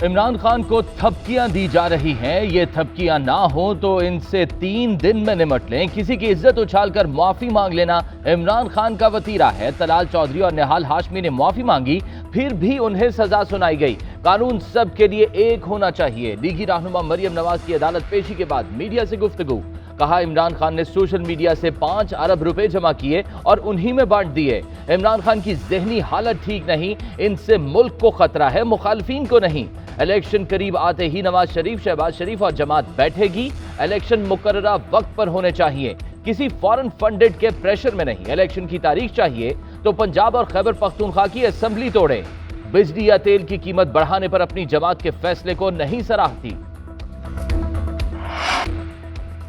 इमरान खान को थपकियां दी जा रही हैं। ये थपकियां ना हो तो इनसे 3 दिन में निमट लें। किसी की इज्जत उछालकर माफी मांग लेना इमरान खान का वतीरा है। तलाल चौधरी और निहाल हाशमी ने माफी मांगी, फिर भी उन्हें सजा सुनाई गई। कानून सब के लिए एक होना चाहिए। लीगी रहनुमा मरियम नवाज की अदालत पेशी के बाद मीडिया से गुफ्तगू। कहा, इमरान खान ने सोशल मीडिया से 5 अरब रुपए जमा किए और उन्हीं में बांट दिए। इमरान खान की जहनी हालत ठीक नहीं, इनसे मुल्क को खतरा है, मुखालफीन को नहीं। इलेक्शन करीब आते ही नवाज शरीफ, शहबाज शरीफ और जमात बैठेगी। इलेक्शन मुकर्ररा वक्त पर होने चाहिए, किसी फॉरेन फंडेड के प्रेशर में नहीं। इलेक्शन की तारीख चाहिए तो पंजाब और खैबर पख्तूनख्वा की असेंबली तोड़े। बिजली या तेल की कीमत बढ़ाने पर अपनी जमात के फैसले को नहीं सराहती।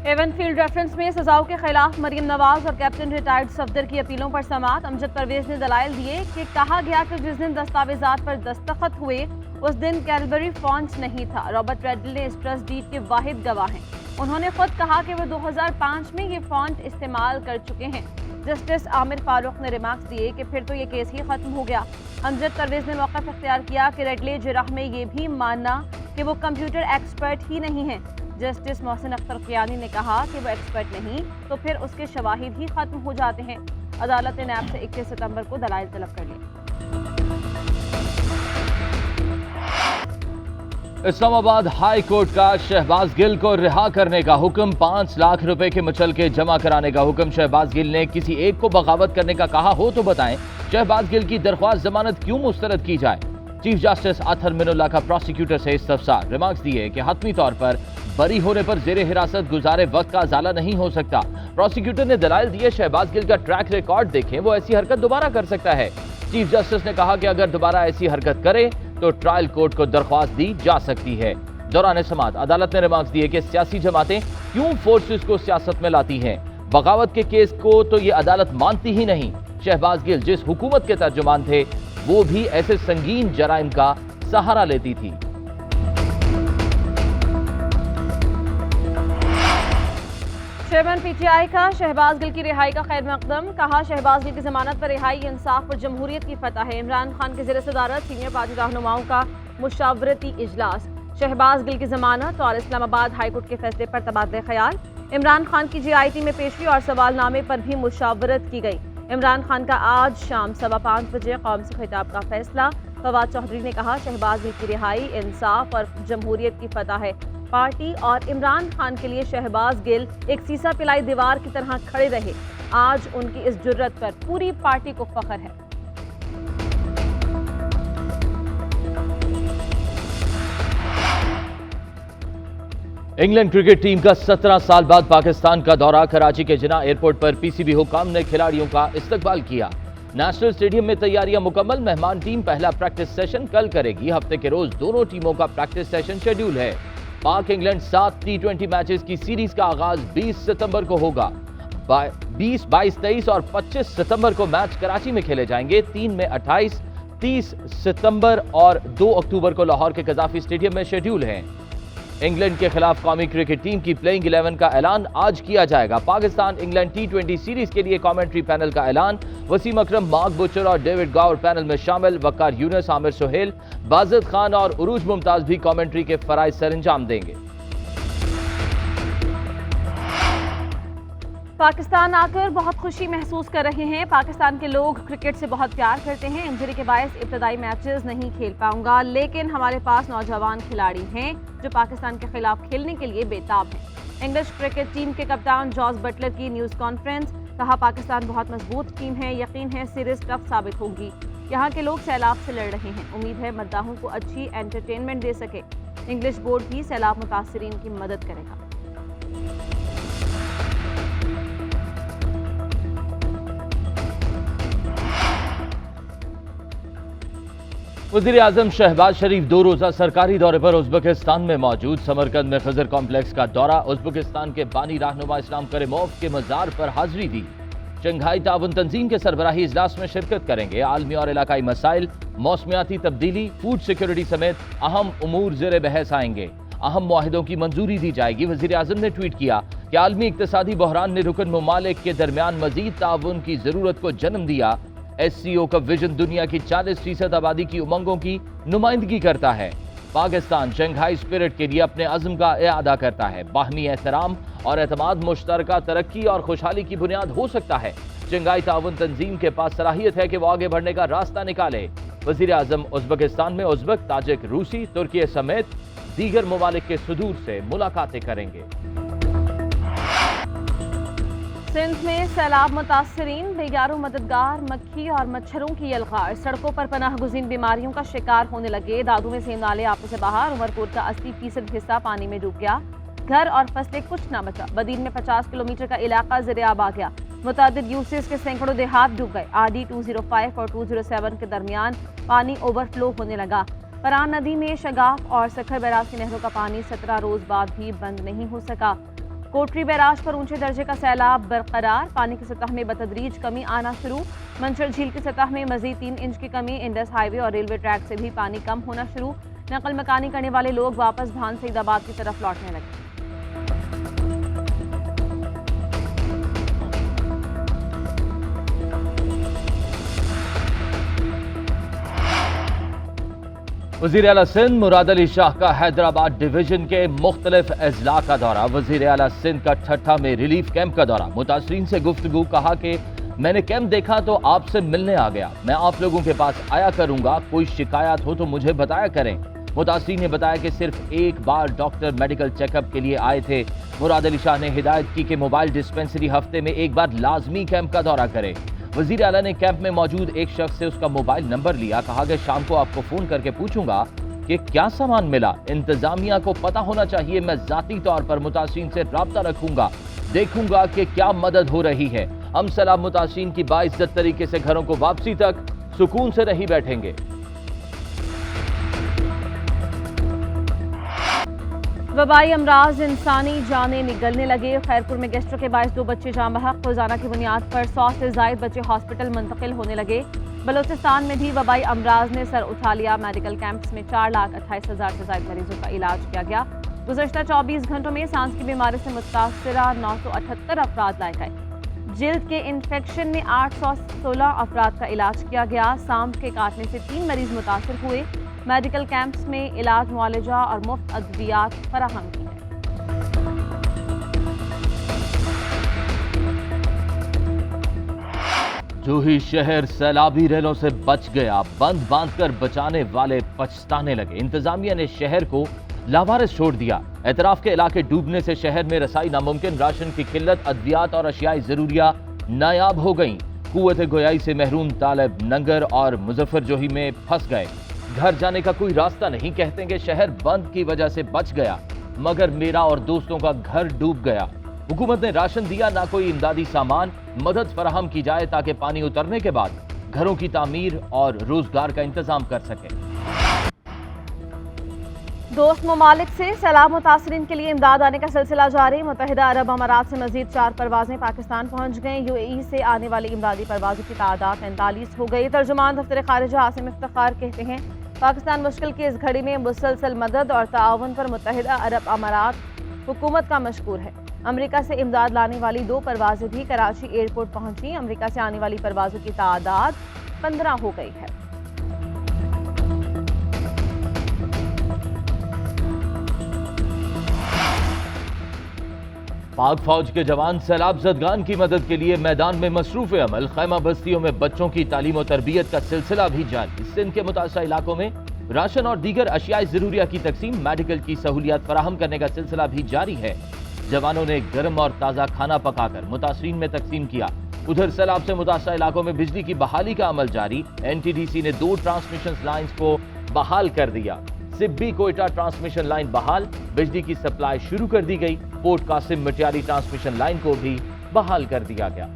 एवन फील्ड रेफरेंस में सजाओं के खिलाफ मरियम नवाज और कैप्टन रिटायर्ड सफदर की अपीलों पर समाअत। अमजद परवेज ने दलाइल दिए कि कहा गया कि जिस दिन दस्तावेजात पर दस्तखत हुए उस दिन कैलबरी फॉन्ट्स नहीं था। रॉबर्ट रेडल ने इस ट्रस्ट डीड के वाहिद गवाह हैं। उन्होंने खुद कहा कि वो 2005 में ये फॉन्ट इस्तेमाल कर चुके हैं। जस्टिस आमिर फारूक ने रिमार्क्स दिए कि फिर तो ये केस ही खत्म हो गया। अमजद परवेज ने मौक़िफ़ इख्तियार किया कि रेडले जिराह में ये भी मानना कि वो कंप्यूटर एक्सपर्ट ही नहीं है। जस्टिस मोहसिन अख्तर क़ियानी ने कहा कि वो एक्सपर्ट नहीं तो फिर उसके शवाहिद ही खत्म हो जाते हैं। अदालत ने नैब से 21 सितंबर को दलाइल तलब कर लिए। इस्लामाबाद हाई कोर्ट का शहबाज गिल को रिहा करने का हुक्म। 5 लाख रुपए के मुचलके जमा कराने का हुक्म। शहबाज गिल ने किसी एक को बगावत करने का कहा हो तो बताएं। शहबाज गिल की दरख्वास्त जमानत क्यों मुस्तरद की जाए। चीफ जस्टिस अतहर मिनुल्लाह का प्रोसिक्यूटर से इस्तफसार। रिमार्क्स दिए कि हतमी तौर पर बरी होने पर जेरे हिरासत गुजारे वक्त का अजाला नहीं हो सकता। प्रोसिक्यूटर ने दलाइल दिए, शहबाज गिल का ट्रैक रिकॉर्ड देखें, वो ऐसी हरकत दोबारा कर सकता है। चीफ जस्टिस ने कहा कि अगर दोबारा ऐसी हरकत करे तो ट्रायल कोर्ट को दरख्वास्त दी जा सकती है। दौरान समाअत अदालत ने रिमार्क्स दिए कि सियासी जमातें क्यों फोर्सेस को सियासत में लाती हैं। बगावत के केस को तो ये अदालत मानती ही नहीं। शहबाज गिल जिस हुकूमत के तर्जुमान थे वो भी ऐसे संगीन जराइम का सहारा लेती थी। चेयरमैन पीटीआई का शहबाज गिल की रिहाई का खैर मकदम। कहा, शहबाज गिल की जमानत पर रिहाई इंसाफ और जमहूरियत की फतह है। इमरान खान के ज़ेर सदारत सीनियर पार्टी रहनुमाओं का मुशावरती इजलास। शहबाज गिल की जमानत और इस्लामाबाद हाई कोर्ट के फैसले पर तबादले ख्याल। इमरान खान की GIT में पेशी और सवालनामे पर भी मुशावरत की गई। इमरान खान का आज शाम 5:15 बजे कौम से खिताब का फैसला। फवाद चौधरी ने कहा, शहबाज गिल की रिहाई इंसाफ और जमहूरियत की फतह है। पार्टी और इमरान खान के लिए शहबाज गिल एक सीसा पिलाई दीवार की तरह खड़े रहे। आज उनकी इस जुर्रत पर पूरी पार्टी को फख्र है। इंग्लैंड क्रिकेट टीम का 17 साल बाद पाकिस्तान का दौरा। कराची के जिना एयरपोर्ट पर PCB हुकाम ने खिलाड़ियों का इस्तकबाल किया। नेशनल स्टेडियम में तैयारियां मुकम्मल। मेहमान टीम पहला प्रैक्टिस सेशन कल करेगी। हफ्ते के रोज दोनों टीमों का प्रैक्टिस सेशन शेड्यूल है। पाक इंग्लैंड 7 T20 मैचेस की सीरीज का आगाज 20 सितंबर को होगा। 20, 22, 23 और 25 सितंबर को मैच कराची में खेले जाएंगे। 3 में 28, 30 सितंबर और 2 अक्टूबर को लाहौर के कजाफी स्टेडियम में शेड्यूल है। इंग्लैंड के खिलाफ कौमी क्रिकेट टीम की प्लेइंग 11 का ऐलान आज किया जाएगा। पाकिस्तान इंग्लैंड T20 सीरीज के लिए कमेंट्री पैनल का ऐलान। वसीम अकरम, मार्क बुचर और डेविड गौर पैनल में शामिल। वकार यूनुस, आमिर सुहेल, बाजिद खान और उरूज मुमताज भी कमेंट्री के फराइज सरअंजाम देंगे। पाकिस्तान आकर बहुत खुशी महसूस कर रहे हैं। पाकिस्तान के लोग क्रिकेट से बहुत प्यार करते हैं। इंजरी के बायस इब्तदाई मैचेस नहीं खेल पाऊंगा, लेकिन हमारे पास नौजवान खिलाड़ी हैं जो पाकिस्तान के खिलाफ खेलने के लिए बेताब हैं। इंग्लिश क्रिकेट टीम के कप्तान जॉस बटलर की न्यूज़ कॉन्फ्रेंस। कहा, पाकिस्तान बहुत मजबूत टीम है, यकीन है सीरीज टफ साबित होगी। यहाँ के लोग सैलाब से लड़ रहे हैं, उम्मीद है मद्दाहों को अच्छी एंटरटेनमेंट दे सके। इंग्लिश बोर्ड भी सैलाब मुतासरीन की मदद करेगा। वज़ीर आज़म शहबाज शरीफ 2 रोज़ा सरकारी दौरे पर उज़्बेकिस्तान में मौजूद। समरकंद में खज़र कॉम्प्लेक्स का दौरा। उज़्बेकिस्तान के बानी रहनुमा इस्लाम करीमोव के मज़ार पर हाजिरी दी। शंघाई ताउन तंजीम के सरबराही इजलास में शिरकत करेंगे। आलमी और इलाकाई मसाइल, मौसमियाती तब्दीली, फूड सिक्योरिटी समेत अहम उमूर ज़ेर बहस आएंगे। अहम मुआहिदों की मंजूरी दी जाएगी। वज़ीर आज़म ने ट्वीट किया कि आलमी इक़्तिसादी बहरान ने रुकन ममालिक के दरमियान मज़ीद ताउन की ज़रूरत को जन्म दिया। SCO का विजन दुनिया की 40% आबादी की उमंगों की नुमाइंदगी करता है। पाकिस्तान शंघाई स्पिरिट के लिए अपने अज़्म का इआदा करता है। बाहमी एहतराम और एतमाद मुश्तरका तरक्की और खुशहाली की बुनियाद हो सकता है। शंघाई ताउन तंजीम के पास सलाहियत है कि वो आगे बढ़ने का रास्ता निकाले। वज़ीर आज़म उज़्बेकिस्तान में उज़्बेक, ताजिक, रूसी, तुर्की समेत दीगर ममालिक के सदूर से मुलाकातें करेंगे। सिंध में सैलाब मुतासरीन, बेगारों मददगार, मक्खी और मच्छरों की यलगार, सड़कों पर पनाह गुज़ीन बीमारियों का शिकार होने लगे। दादू में सेम नाले आपस से बाहर, उमरकोट का 80% हिस्सा पानी में डूब गया। घर और फसलें कुछ ना बचा। बदीन में 50 किलोमीटर का इलाका ज़िर-ए-आब आ गया। मुतादिद यूसेस के सैकड़ों देहात डूब गए। आरडी 205 और 207 के दरमियान पानी ओवरफ्लो होने लगा। फरान नदी में शगाफ और सखर बैराज की नहरों का पानी 17 रोज बाद भी बंद नहीं हो सका। कोटरी बैराज पर ऊंचे दर्जे का सैलाब बरकरार, पानी की सतह में बतदरीज कमी आना शुरू। मंचर झील की सतह में मजीद 3 इंच की कमी। इंडस हाईवे और रेलवे ट्रैक से भी पानी कम होना शुरू। नकल मकानी करने वाले लोग वापस भान सईदाबाद की तरफ लौटने लगे। वज़ीर आला सिंध मुराद अली शाह का हैदराबाद डिवीजन के मुख्तलिफ अजला का दौरा। वज़ीर आला सिंध का ठट्ठा में रिलीफ कैंप का दौरा। मुतासरीन से गुफ्तगू, कहा कि मैंने कैंप देखा तो आपसे मिलने आ गया। मैं आप लोगों के पास आया करूंगा, कोई शिकायत हो तो मुझे बताया करें। मुतासरीन ने बताया कि सिर्फ एक बार डॉक्टर मेडिकल चेकअप के लिए आए थे। मुराद अली शाह ने हिदायत की कि मोबाइल डिस्पेंसरी हफ्ते में एक बार लाजमी कैंप का दौरा करे। वज़ीर आला ने कैंप में मौजूद एक शख्स से उसका मोबाइल नंबर लिया। कहा कि शाम को आपको फोन करके पूछूंगा कि क्या सामान मिला। इंतजामिया को पता होना चाहिए। मैं जाती तौर पर मुतासरीन से राब्ता रखूंगा, देखूंगा कि क्या मदद हो रही है। हम सलाम मुतासरीन की बाइज्जत तरीके से घरों को वापसी तक सुकून से नहीं बैठेंगे। वबाई अमराज, इंसानी जानें निगलने लगे। खैरपुर में गैस्ट्रो के बायस 2 बच्चे जाँ बहक। रोजाना की बुनियाद पर 100 से ज्यादा बच्चे हॉस्पिटल मुंतकिल होने लगे। बलोचिस्तान में भी वबाई अमराज ने सर उठा लिया। मेडिकल कैंप्स में 4,28,000 से ज्यादा मरीजों का इलाज किया गया। गुज़श्ता 24 घंटों में सांस की बीमारी से मुतासरा 978 अफराद लाए गए। जिल्द के इन्फेक्शन में 816 अफराद का इलाज किया गया। सांप के काटने से 3 मरीज मुतासर हुए। मेडिकल कैंप्स में इलाज, मुआलजा और मुफ्त अद्वियात फराहम की है। जो ही शहर सैलाबी रेलों से बच गया, बंद बांधकर बचाने वाले पछताने लगे। इंतजामिया ने शहर को लावारिस छोड़ दिया। एतराफ के इलाके डूबने से शहर में रसाई नामुमकिन। राशन की किल्लत, अद्वियात और अशियाई जरूरिया नायाब हो गई। कुव्वत गोयाई से महरूम तालब नंगर और मुजफ्फर जोही में फंस गए। घर जाने का कोई रास्ता नहीं। कहते हैं कि शहर बंद की वजह से बच गया, मगर मेरा और दोस्तों का घर डूब गया। हुकूमत ने राशन दिया, ना कोई इमदादी सामान। मदद फराहम की जाए ताकि पानी उतरने के बाद घरों की तामीर और रोजगार का इंतजाम कर सके। दोस्त ममालिक से सैलाब मुतासरीन के लिए इमदाद आने का सिलसिला जारी। मुत्तहिदा अरब अमारात से मजीद 4 परवाजें पाकिस्तान पहुंच गईं। UAE से आने वाली इमदादी परवाजों की तादाद 45 हो गई। तर्जुमान दफ्तर खारिजा आसिम इफ्तिखार कहते हैं, पाकिस्तान मुश्किल की इस घड़ी में मुसलसल मदद और ताउन पर मुत्तहिदा अरब अमारात हुकूमत का मशकूर है। अमरीका से इमदाद लाने वाली 2 परवाजें भी कराची एयरपोर्ट पहुंची। अमरीका से आने वाली परवाजों की तादाद 15 हो गई है। पाक फौज के जवान सैलाब ज़दगान की मदद के लिए मैदान में मसरूफ़ अमल। खैमा बस्तियों में बच्चों की तालीम और तरबियत का सिलसिला भी जारी। सिंध के मुतासरा इलाकों में राशन और दीगर अशियाई ज़रूरिया की तकसीम, मेडिकल की सहूलियात फराहम करने का सिलसिला भी जारी है। जवानों ने गर्म और ताज़ा खाना पकाकर मुतासरीन में तकसीम किया। उधर सैलाब से मुतासरा इलाकों में बिजली की बहाली का अमल जारी। NTDC ने 2 ट्रांसमिशन लाइन्स को बहाल कर दिया। सिब्बी कोयटा ट्रांसमिशन लाइन बहाल, बिजली की सप्लाई शुरू कर दी गई। Port Qasim Matiari transmission line को भी बहाल कर दिया गया।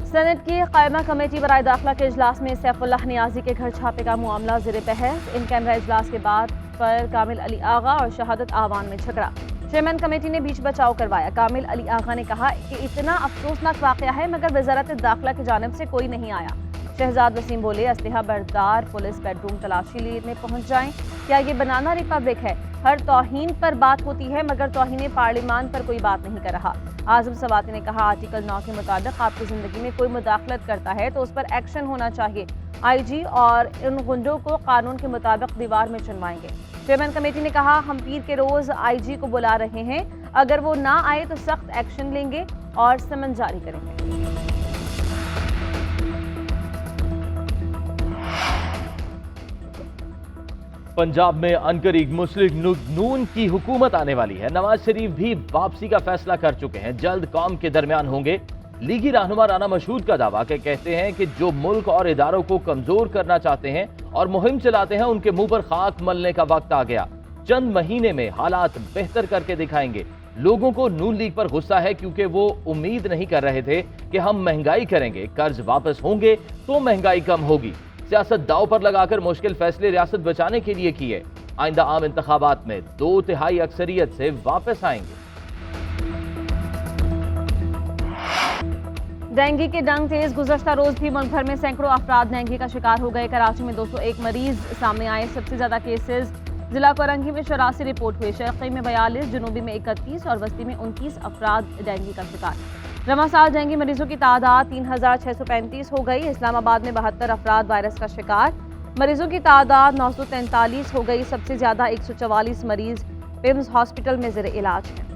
सेनेट की कायमा कमेटी बराए दाखिला के इजलास में सैफुल्लाह नियाजी के घर छापे का मामला ज़ेर बहस। इन कैमरा इजलास के बाद पर कामिल अली आगा और शहादत आवान में झगड़ा। चेयरमैन कमेटी ने बीच बचाव करवाया। कामिल अली आगा ने कहा कि इतना अफसोसनाक वाकया है, मगर वजारत दाखिला की जानिब से कोई नहीं आया। शहजाद वसीम बोले, असलहा बरदार पुलिस बेडरूम तलाशी लेने पहुंच जाएं। क्या ये बनाना रिपब्लिक है? हर तौहीन पर बात होती है मगर तौहीन पार्लिमान पर कोई बात नहीं कर रहा। आजम सवाती ने कहा, आर्टिकल 9 के मुताबिक आपकी जिंदगी में कोई मुदाखलत करता है तो उस पर एक्शन होना चाहिए। IG और इन गुंडों को कानून के मुताबिक दीवार में चुनवाएंगे। चेयरमैन कमेटी ने कहा, हम पीर के रोज IG को बुला रहे हैं, अगर वो ना आए तो सख्त एक्शन लेंगे और समन जारी करेंगे। पंजाब में अनकरीब मुस्लिम नून की हुकूमत आने वाली है। नवाज शरीफ भी वापसी का फैसला कर चुके हैं। जल्द कौम के दरमियान होंगे। लीगी रहनुमा राना मशहूद का दावा के कहते हैं कि जो मुल्क और इदारों को कमजोर करना चाहते हैं और मुहिम चलाते हैं, उनके मुंह पर खाक मलने का वक्त आ गया। चंद महीने में हालात बेहतर करके दिखाएंगे। लोगों को नून लीग पर गुस्सा है क्योंकि वो उम्मीद नहीं कर रहे थे कि हम महंगाई करेंगे, कर्ज वापस होंगे तो महंगाई कम होगी। सियासत दांव पर लगाकर मुश्किल फैसले रियासत बचाने के लिए किए। आइंदा आम इंतखाबात में 2/3 अक्सरियत से वापस आएंगे। डेंगू के डंग तेज। गुज़श्ता रोज भी मुल्क भर में सैकड़ों अफराद डेंगू का शिकार हो गए। कराची में 201 मरीज सामने आए। सबसे ज्यादा केसेस जिला कोरंगी में 84 रिपोर्ट हुए। शर्क़ी में 42, जुनूबी में 31 और वस्ती में 29 अफराद डेंगू का शिकार। रवा साल डेंगू मरीजों की तादाद 3635 हो गई। इस्लामाबाद में 72 अफराद वायरस का शिकार। मरीजों की तादाद 943 हो गई। सबसे ज्यादा 144 मरीज पिम्स हॉस्पिटल में ज़ेर इलाज हैं।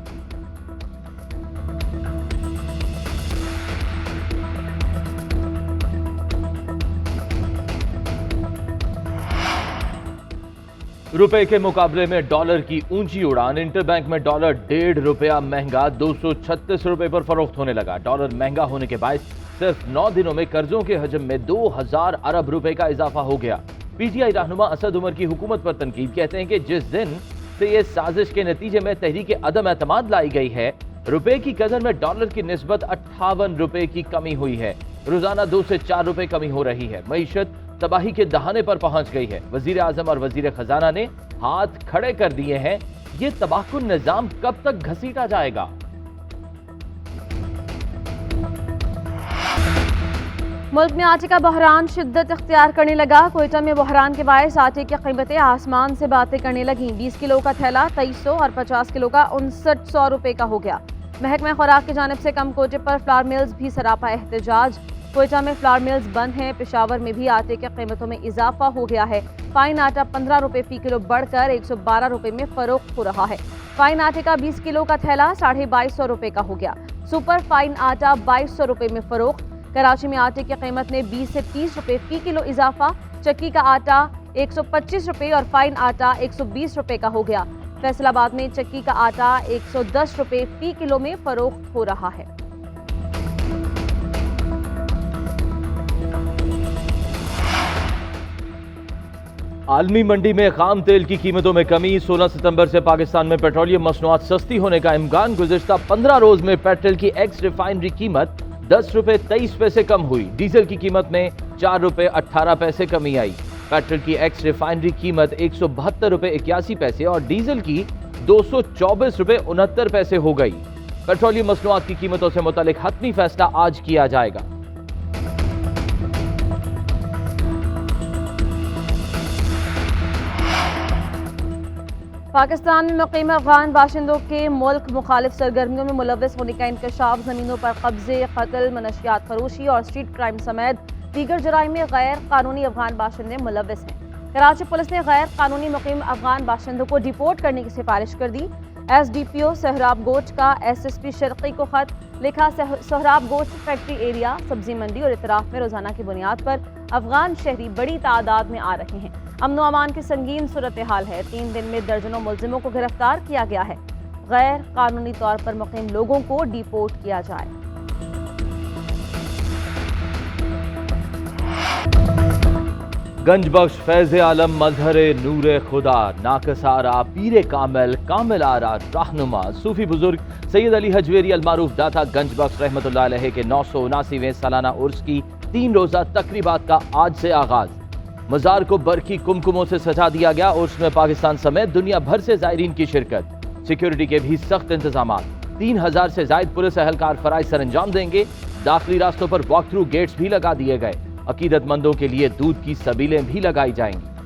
रुपए के मुकाबले में डॉलर की ऊंची उड़ान। इंटरबैंक में डॉलर ₹1.5 महंगा 236 रुपए पर फरोख्त होने लगा। डॉलर महंगा होने के बाद सिर्फ 9 दिनों में कर्जों के हजम में 2000 अरब रुपए का इजाफा हो गया। PTI रहनुमा असद उमर की हुकूमत पर तनकीद। कहते हैं कि जिस दिन से ये साजिश के नतीजे में तहरीक अदम एतमाद लाई गई है, रुपए की कदर में डॉलर की निस्बत 58 रुपए की कमी हुई है। रोजाना 2 से 4 रुपए कमी हो रही है। मईशत तबाही के दहाने पर पहुंच गई है। वजीर आजम और वजीर खजाना ने हाथ खड़े कर दिए हैं। ये तबाहकुन निजाम कब तक घसीटा जाएगा? मुल्क में आटे का बहरान शिद्दत इख्तियार करने लगा। कोयटा में बहरान के बायस आटे की कीमतें आसमान से बातें करने लगी। 20 किलो का थैला 2300 और 50 किलो का 5900 रुपए का हो गया। महकमा खुराक की जानिब से कम कोटे पर फ्लावर मिल्स भी सरापा एहतजाज। कोयटा में फ्लावर मिल्स बंद हैं। पेशावर में भी आटे की कीमतों में इजाफा हो गया है। फाइन आटा 15 रुपए फी किलो बढ़कर 112 रुपए में फरोख्त हो रहा है। फाइन आटे का 20 किलो का थैला 2250 रुपए का हो गया। सुपर फाइन आटा 2200 रुपए में फरोख्त। कराची में आटे की कीमत में 20 से 30 रुपए फी किलो इजाफा। चक्की का आटा 125 रुपए और फाइन आटा 120 रुपए का हो गया। फैसलाबाद में चक्की का आटा 110 रुपए फी किलो में फरोख्त हो रहा है। आलमी मंडी में खाम तेल की कीमतों में कमी। 16 सितंबर से पाकिस्तान में पेट्रोलियम मसनूआत सस्ती होने का इम्कान। गुज़िश्ता 15 रोज में पेट्रोल की एक्स रिफाइनरी कीमत 10 रुपए 23 पैसे कम हुई। डीजल की कीमत में 4 रुपए 18 पैसे कमी आई। पेट्रोल की एक्स रिफाइनरी कीमत 172 रुपए 81 पैसे और डीजल की 224 रुपए 69 पैसे हो गई। पेट्रोलियम मसनूआत की कीमतों से मुतालिक हतमी फैसला आज किया जाएगा। पाकिस्तान में मुकीम अफगान बाशिंदों के मुल्क मुखालिफ सरगर्मियों में मुलव्वस होने का इंकशाफ। जमीनों पर कब्जे, कत्ल, मनशियात फरोशी और स्ट्रीट क्राइम समेत दीगर जराइम में गैर कानूनी अफगान बाशिंदे मुलव्वस हैं। कराची पुलिस ने गैर कानूनी मुकीम अफगान बाशिंदों को डिपोर्ट करने की सिफारिश कर दी। SDPO सोहराब गोच का SSP शर्क़ी को खत लिखा। सोहराब गोच फैक्ट्री एरिया, सब्जी मंडी और इतराफ में रोजाना की बुनियाद पर अफगान शहरी बड़ी तादाद में आ रहे हैं। अमन अमान की संगीन सूरत हाल है। 3 दिन में दर्जनों मुल्जिमों को गिरफ्तार किया गया है। गैर कानूनी तौर पर मुकीम लोगों को डिपोर्ट किया जाए। गंज बख्श फैज़ आलम मजहर नूर खुदा नाकसारा पीर कामिल कामिल आरा रहनुमा सूफी बुजुर्ग सैयद अली हजवेरी अलमारूफ दाता गंज बख्श रहमतुल्लाह अलैह के 979वें सालाना उर्स की 3 रोज़ा तकरीबात का आज से आगाज। मज़ार को बरकी कुमकुमों से सजा दिया गया। उर्स में पाकिस्तान समेत दुनिया भर से ज़ायरीन की शिरकत। सिक्योरिटी के भी सख्त इंतजाम। 3000 से ज़ायद पुलिस अहलकार फराइज सर अंजाम देंगे। दाखिली रास्तों पर वॉक थ्रू गेट्स भी लगा दिए गए। अकीदतमंदों के लिए दूध की सबीलें भी लगाई जाएंगी।